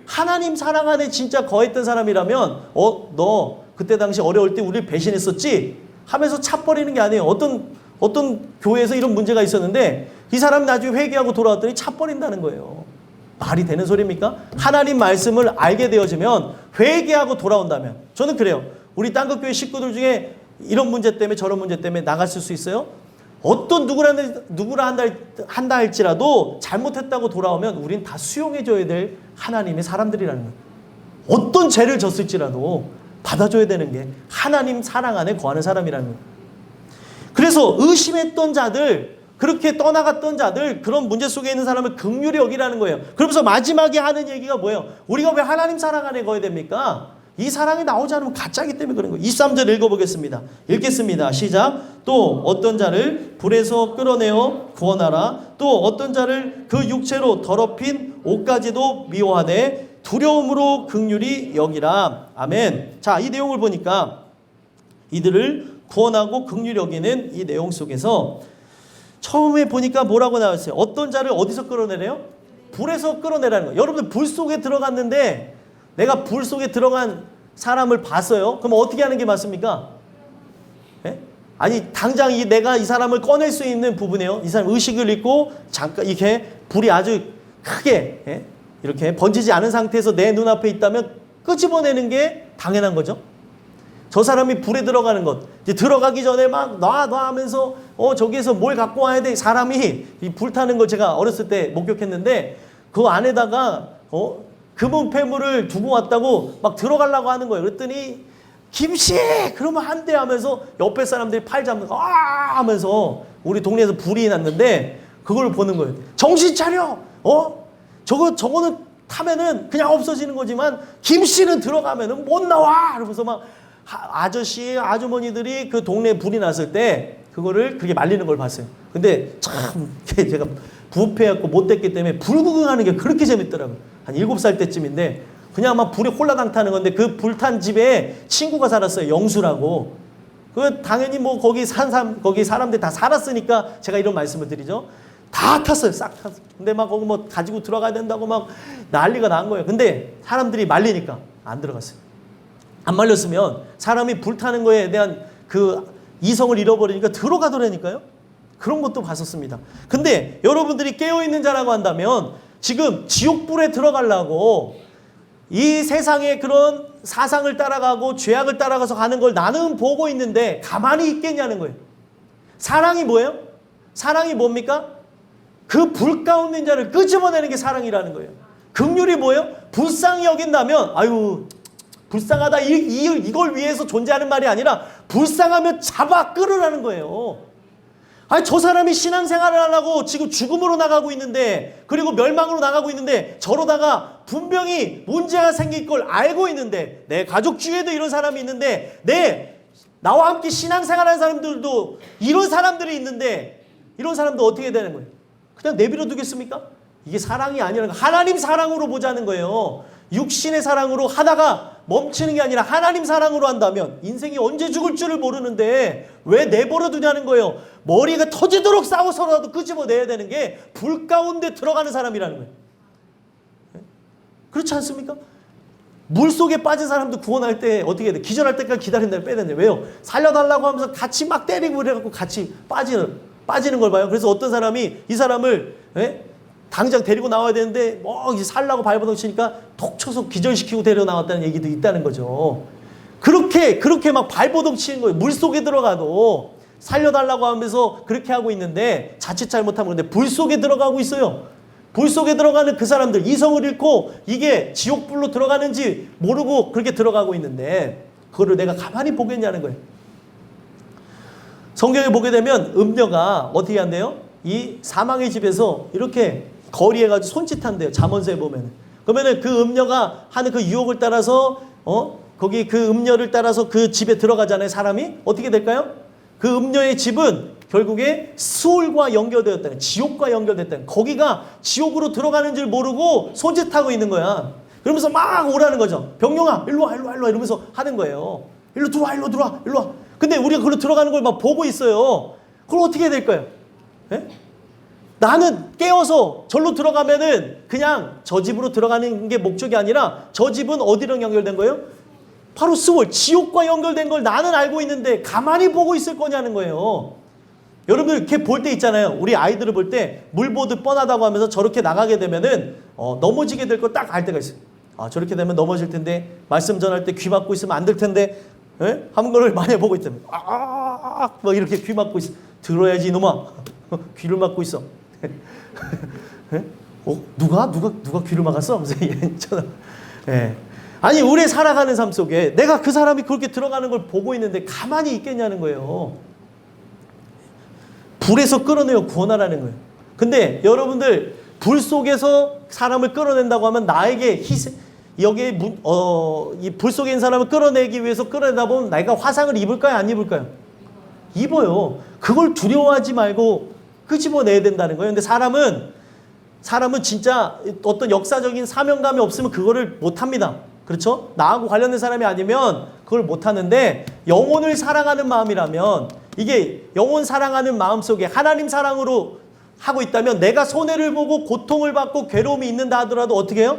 하나님 사랑 안에 진짜 거했던 사람이라면 너 그때 당시 어려울 때 우리를 배신했었지 하면서 차버리는 게 아니에요. 어떤 교회에서 이런 문제가 있었는데 이 사람이 나중에 회개하고 돌아왔더니 차버린다는 거예요. 말이 되는 소리입니까? 하나님 말씀을 알게 되어지면 회개하고 돌아온다면 저는 그래요. 우리 땅끝교회 식구들 중에 이런 문제 때문에 저런 문제 때문에 나갔을 수 있어요. 어떤 누구라 한다 할지라도 잘못했다고 돌아오면 우린 다 수용해줘야 될 하나님의 사람들이라는 거예요. 어떤 죄를 졌을지라도 받아줘야 되는 게 하나님 사랑 안에 거하는 사람이라는 거예요. 그래서 의심했던 자들, 그렇게 떠나갔던 자들, 그런 문제 속에 있는 사람을 긍휼히 여기라는 거예요. 그러면서 마지막에 하는 얘기가 뭐예요? 우리가 왜 하나님 사랑 안에 거해야 됩니까? 이 사랑이 나오지 않으면 가짜이기 때문에 그런 거예요. 23절 읽어보겠습니다. 읽겠습니다. 시작. 또 어떤 자를 불에서 끌어내어 구원하라. 또 어떤 자를 그 육체로 더럽힌 옷까지도 미워하되 두려움으로 긍휼히 여기라. 아멘. 자, 이 내용을 보니까 이들을 구원하고 긍휼히 여기는 이 내용 속에서 처음에 보니까 뭐라고 나왔어요? 어떤 자를 어디서 끌어내래요? 불에서 끌어내라는 거예요. 여러분들 불 속에 들어갔는데 내가 불 속에 들어간 사람을 봤어요. 그럼 어떻게 하는 게 맞습니까? 예? 아니 당장 내가 이 사람을 꺼낼 수 있는 부분이에요. 이 사람 의식을 잃고 잠깐 이렇게 불이 아주 크게 이렇게 번지지 않은 상태에서 내 눈앞에 있다면 끄집어내는 게 당연한 거죠. 저 사람이 불에 들어가는 것, 이제 들어가기 전에 막 놔 하면서 저기에서 뭘 갖고 와야 돼. 사람이 이 불타는 걸 제가 어렸을 때 목격했는데 그 안에다가 금은 폐물을 두고 왔다고 막 들어가려고 하는 거예요. 그랬더니 김씨 그러면 안 돼 하면서 옆에 사람들이 팔 잡는 거 하면서 우리 동네에서 불이 났는데 그걸 보는 거예요. 정신 차려. 저거는 타면은 그냥 없어지는 거지만 김씨는 들어가면은 못 나와. 그러면서 막 아저씨, 아주머니들이 그 동네에 불이 났을 때 그거를 그렇게 말리는 걸 봤어요. 근데 참 제가 부패했고 못됐기 때문에 불구경하는 게 그렇게 재밌더라고요. 한 7살 때쯤인데 그냥 막 불에 홀라당 타는 건데 그 불탄 집에 친구가 살았어요. 영수라고. 그 당연히 뭐 거기 사람들 다 살았으니까 제가 이런 말씀을 드리죠. 다 탔어요. 싹 탔어요. 근데 막 거기 뭐 가지고 들어가야 된다고 막 난리가 난 거예요. 근데 사람들이 말리니까 안 들어갔어요. 안 말렸으면 사람이 불타는 거에 대한 그 이성을 잃어버리니까 들어가더라니까요. 그런 것도 봤었습니다. 근데 여러분들이 깨어있는 자라고 한다면 지금 지옥불에 들어가려고 이 세상의 그런 사상을 따라가고 죄악을 따라가서 가는 걸 나는 보고 있는데 가만히 있겠냐는 거예요. 사랑이 뭐예요? 사랑이 뭡니까? 그 불 가운데 있는 자를 끄집어내는 게 사랑이라는 거예요. 긍휼이 뭐예요? 불쌍히 여긴다면 아유 불쌍하다 이걸 위해서 존재하는 말이 아니라 불쌍하면 잡아 끌으라는 거예요. 아니 저 사람이 신앙생활을 안 하고 지금 죽음으로 나가고 있는데 그리고 멸망으로 나가고 있는데 저러다가 분명히 문제가 생길 걸 알고 있는데 내 가족 중에도 이런 사람이 있는데 나와 함께 신앙생활하는 사람들도 이런 사람들이 있는데 이런 사람도 어떻게 되는 거예요? 그냥 내버려 두겠습니까? 이게 사랑이 아니라는 거예요. 하나님 사랑으로 보자는 거예요. 육신의 사랑으로 하다가 멈추는 게 아니라 하나님 사랑으로 한다면 인생이 언제 죽을 줄을 모르는데 왜 내버려 두냐는 거예요. 머리가 터지도록 싸워서라도 끄집어내야 되는 게 불 가운데 들어가는 사람이라는 거예요. 그렇지 않습니까? 물속에 빠진 사람도 구원할 때 어떻게 해야 돼? 기절할 때까지 기다린다면 빼야 되는데 왜요? 살려달라고 하면서 같이 막 때리고 그래갖고 같이 빠지는 걸 봐요. 그래서 어떤 사람이 이 사람을 당장 데리고 나와야 되는데 뭐 이제 살라고 발버둥 치니까 톡 쳐서 기절시키고 데려 나왔다는 얘기도 있다는 거죠. 그렇게 막 발버둥 치는 거예요. 물속에 들어가도 살려달라고 하면서 그렇게 하고 있는데 자칫 잘못하면 근데 불 속에 들어가고 있어요. 불 속에 들어가는 그 사람들 이성을 잃고 이게 지옥불로 들어가는지 모르고 그렇게 들어가고 있는데 그거를 내가 가만히 보겠냐는 거예요. 성경에 보게 되면 음녀가 어떻게 한대요? 이 사망의 집에서 이렇게 거리에 가지고 손짓한대요. 잠언서에 보면. 그러면은 그 음녀가 하는 그 유혹을 따라서 거기 그 음녀를 따라서 그 집에 들어가잖아요. 사람이 어떻게 될까요? 그 음녀의 집은 결국에 수울과 연결되었다는, 지옥과 연결됐다는, 거기가 지옥으로 들어가는 줄 모르고 손짓하고 있는 거야. 그러면서 막 오라는 거죠. 병용아, 일로 와 이러면서 하는 거예요. 일로 들어와. 근데 우리가 그걸로 들어가는 걸 막 보고 있어요. 그럼 어떻게 해야 될까요? 예? 나는 깨어서 절로 들어가면은 그냥 저 집으로 들어가는 게 목적이 아니라 저 집은 어디랑 연결된 거예요? 바로 스월, 지옥과 연결된 걸 나는 알고 있는데 가만히 보고 있을 거냐는 거예요. 여러분들 이렇게 볼 때 있잖아요. 우리 아이들을 볼 때 물 보듯 뻔하다고 하면서 저렇게 나가게 되면은 넘어지게 될 거 딱 알 때가 있어요. 아, 저렇게 되면 넘어질 텐데, 말씀 전할 때 귀 막고 있으면 안 될 텐데, 예? 한 거를 많이 보고 있다면 막 이렇게 귀 막고 있어. 들어야지 이놈아. 귀를 막고 있어. 예? 누가 귀를 막았어? 하면서 예. 아니, 우리 살아가는 삶 속에 내가 그 사람이 그렇게 들어가는 걸 보고 있는데 가만히 있겠냐는 거예요. 불에서 끌어내어 구원하라는 거예요. 근데 여러분들, 불 속에서 사람을 끌어낸다고 하면 나에게 여기에 이 불 속에 있는 사람을 끌어내기 위해서 끌어내다 보면 내가 화상을 입을까요? 안 입을까요? 입어요. 그걸 두려워하지 말고 끄집어내야 된다는 거예요. 근데 사람은 진짜 어떤 역사적인 사명감이 없으면 그거를 못합니다. 그렇죠? 나하고 관련된 사람이 아니면 그걸 못하는데, 영혼을 사랑하는 마음이라면, 이게 영혼 사랑하는 마음 속에 하나님 사랑으로 하고 있다면, 내가 손해를 보고 고통을 받고 괴로움이 있는다 하더라도 어떻게 해요?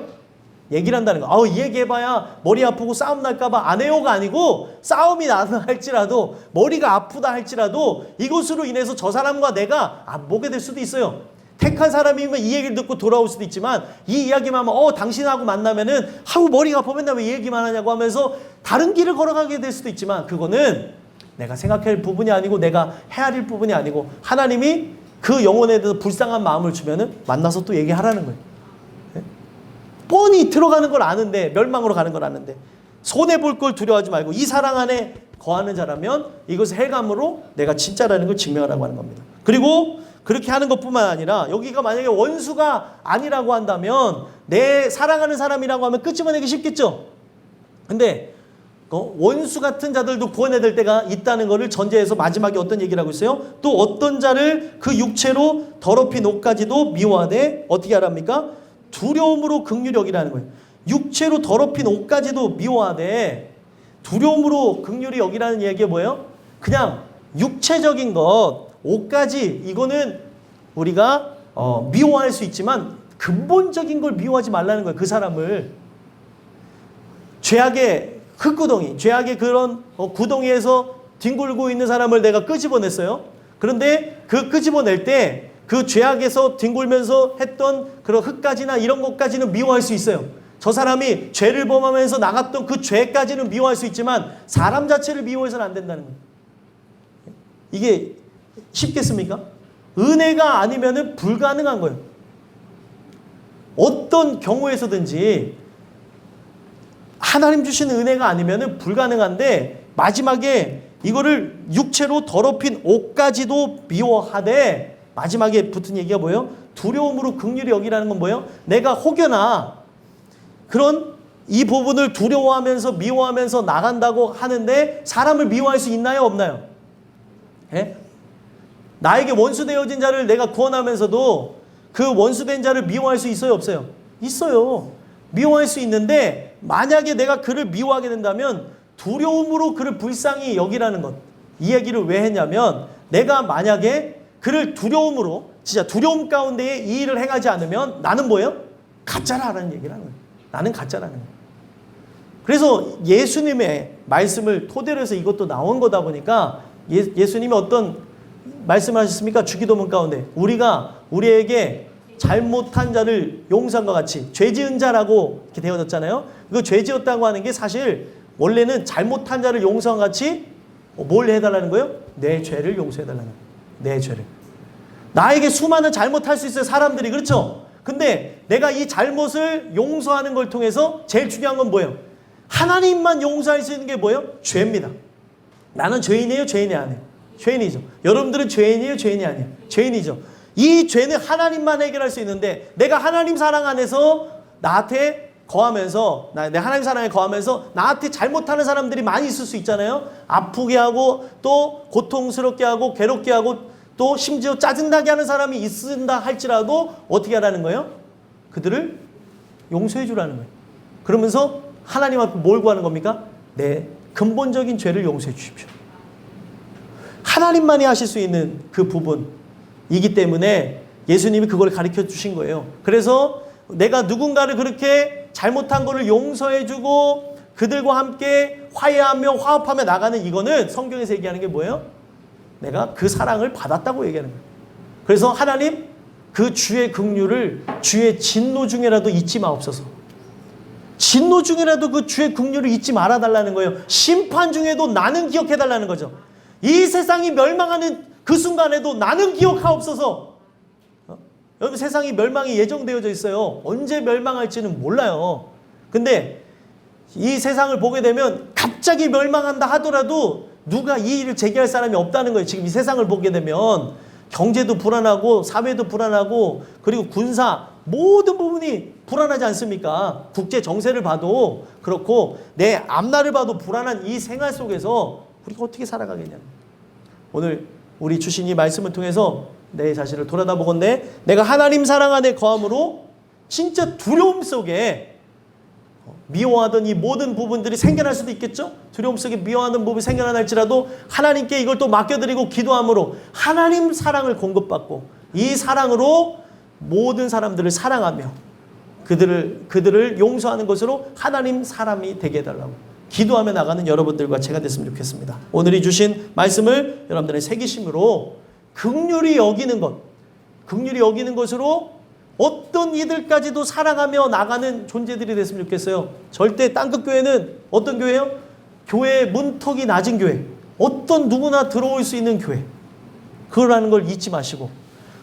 얘기를 한다는 거. 이 얘기해봐야 머리 아프고 싸움 날까봐 안 해요가 아니고, 싸움이 나다 할지라도, 머리가 아프다 할지라도 이것으로 인해서 저 사람과 내가 안 보게 될 수도 있어요. 택한 사람이면 이 얘기를 듣고 돌아올 수도 있지만, 이 이야기만 하면 당신하고 만나면은 머리가 아파 맨날 왜 이 얘기만 하냐고 하면서 다른 길을 걸어가게 될 수도 있지만, 그거는 내가 생각해야 할 부분이 아니고 내가 헤아릴 부분이 아니고, 하나님이 그 영혼에 대해서 불쌍한 마음을 주면은 만나서 또 얘기하라는 거예요. 네? 뻔히 들어가는 걸 아는데, 멸망으로 가는 걸 아는데 손해볼 걸 두려워하지 말고 이 사랑 안에 거하는 자라면 이것을 헬감으로 내가 진짜라는 걸 증명하라고 하는 겁니다. 그리고 그렇게 하는 것뿐만 아니라, 여기가 만약에 원수가 아니라고 한다면, 내 사랑하는 사람이라고 하면 끄집어내기 쉽겠죠. 근데 원수 같은 자들도 구원해야 될 때가 있다는 것을 전제해서 마지막에 어떤 얘기를 하고 있어요? 또 어떤 자를 그 육체로 더럽힌 옷까지도 미워하되 어떻게 하랍니까? 두려움으로 긍휼히 여기라는 거예요. 육체로 더럽힌 옷까지도 미워하되 두려움으로 긍휼히 여기라는 얘기가 뭐예요? 그냥 육체적인 것, 옷까지, 이거는 우리가 미워할 수 있지만 근본적인 걸 미워하지 말라는 거예요. 그 사람을. 죄악의 흙구덩이, 죄악의 그런 구덩이에서 뒹굴고 있는 사람을 내가 끄집어냈어요. 그런데 그 끄집어낼 때 그 죄악에서 뒹굴면서 했던 그런 흙까지나 이런 것까지는 미워할 수 있어요. 저 사람이 죄를 범하면서 나갔던 그 죄까지는 미워할 수 있지만 사람 자체를 미워해서는 안 된다는 거예요. 이게 쉽겠습니까? 은혜가 아니면은 불가능한 거예요. 어떤 경우에서든지 하나님 주신 은혜가 아니면은 불가능한데, 마지막에 이거를 육체로 더럽힌 옷까지도 미워하되, 마지막에 붙은 얘기가 뭐예요? 두려움으로 긍휼히 여기라는 건 뭐예요? 내가 혹여나 그런 이 부분을 두려워하면서 미워하면서 나간다고 하는데, 사람을 미워할 수 있나요? 없나요? 예? 나에게 원수되어진 자를 내가 구원하면서도 그 원수된 자를 미워할 수 있어요? 없어요? 있어요. 미워할 수 있는데, 만약에 내가 그를 미워하게 된다면 두려움으로 그를 불쌍히 여기라는 것. 이 얘기를 왜 했냐면, 내가 만약에 그를 두려움으로, 진짜 두려움 가운데에 이 일을 행하지 않으면 나는 뭐예요? 가짜라는 얘기를 하는 거예요. 나는 가짜라는 거예요. 그래서 예수님의 말씀을 토대로 해서 이것도 나온 거다 보니까, 예수님이 어떤 말씀을 하셨습니까? 주기도문 가운데 우리가 우리에게 잘못한 자를 용서한과 같이, 죄 지은 자라고 이렇게 되어졌잖아요. 그 죄 지었다고 하는 게 사실 원래는 잘못한 자를 용서한과 같이 뭘 해달라는 거예요? 내 죄를 용서해달라는 거예요. 내 죄를. 나에게 수많은 잘못할 수 있어요, 사람들이. 그렇죠? 근데 내가 이 잘못을 용서하는 걸 통해서 제일 중요한 건 뭐예요? 하나님만 용서할 수 있는 게 뭐예요? 죄입니다. 나는 죄인이에요? 죄인이 아니에요? 죄인이죠. 여러분들은 죄인이에요? 죄인이 아니에요? 죄인이죠. 이 죄는 하나님만 해결할 수 있는데, 내가 하나님 사랑 안에서 나한테 거하면서, 내 하나님 사랑에 거하면서 나한테 잘못하는 사람들이 많이 있을 수 있잖아요. 아프게 하고 또 고통스럽게 하고 괴롭게 하고 또 심지어 짜증나게 하는 사람이 있는다 할지라도 어떻게 하라는 거예요? 그들을 용서해 주라는 거예요. 그러면서 하나님 앞에 뭘 구하는 겁니까? 내 근본적인 죄를 용서해 주십시오. 하나님만이 하실 수 있는 그 부분이기 때문에 예수님이 그걸 가르쳐 주신 거예요. 그래서 내가 누군가를 그렇게 잘못한 거를 용서해 주고 그들과 함께 화해하며 화합하며 나가는 이거는 성경에서 얘기하는 게 뭐예요? 내가 그 사랑을 받았다고 얘기하는 거예요. 그래서 하나님 그 주의 긍휼을 주의 진노 중에라도 잊지 마옵소서. 진노 중에라도 그 주의 긍휼을 잊지 말아달라는 거예요. 심판 중에도 나는 기억해달라는 거죠. 이 세상이 멸망하는 그 순간에도 나는 기억하옵소서. 여러분 세상이 멸망이 예정되어져 있어요. 언제 멸망할지는 몰라요. 근데 이 세상을 보게 되면 갑자기 멸망한다 하더라도 누가 이 일을 제기할 사람이 없다는 거예요. 지금 이 세상을 보게 되면 경제도 불안하고 사회도 불안하고 그리고 군사 모든 부분이 불안하지 않습니까? 국제 정세를 봐도 그렇고 내 앞날을 봐도 불안한 이 생활 속에서 우리가 어떻게 살아가겠냐. 오늘 우리 주신 이 말씀을 통해서 내 자신을 돌아다보건대 내가 하나님 사랑 안에 거함으로 진짜 두려움 속에 미워하던 이 모든 부분들이 생겨날 수도 있겠죠? 두려움 속에 미워하는 부분이 생겨날지라도 하나님께 이걸 또 맡겨드리고 기도함으로 하나님 사랑을 공급받고 이 사랑으로 모든 사람들을 사랑하며 그들을 용서하는 것으로 하나님 사람이 되게 해달라고 기도하며 나가는 여러분들과 제가 됐으면 좋겠습니다. 오늘이 주신 말씀을 여러분들의 새기심으로 긍휼히 여기는 것, 긍휼히 여기는 것으로 어떤 이들까지도 사랑하며 나가는 존재들이 됐으면 좋겠어요. 절대 땅끝교회는 어떤 교회예요? 교회의 문턱이 낮은 교회. 어떤 누구나 들어올 수 있는 교회. 그거라는 걸 잊지 마시고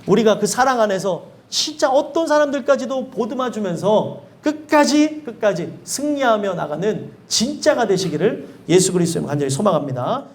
우리가 그 사랑 안에서 진짜 어떤 사람들까지도 보듬어주면서 끝까지 승리하며 나가는 진짜가 되시기를 예수 그리스도로 간절히 소망합니다.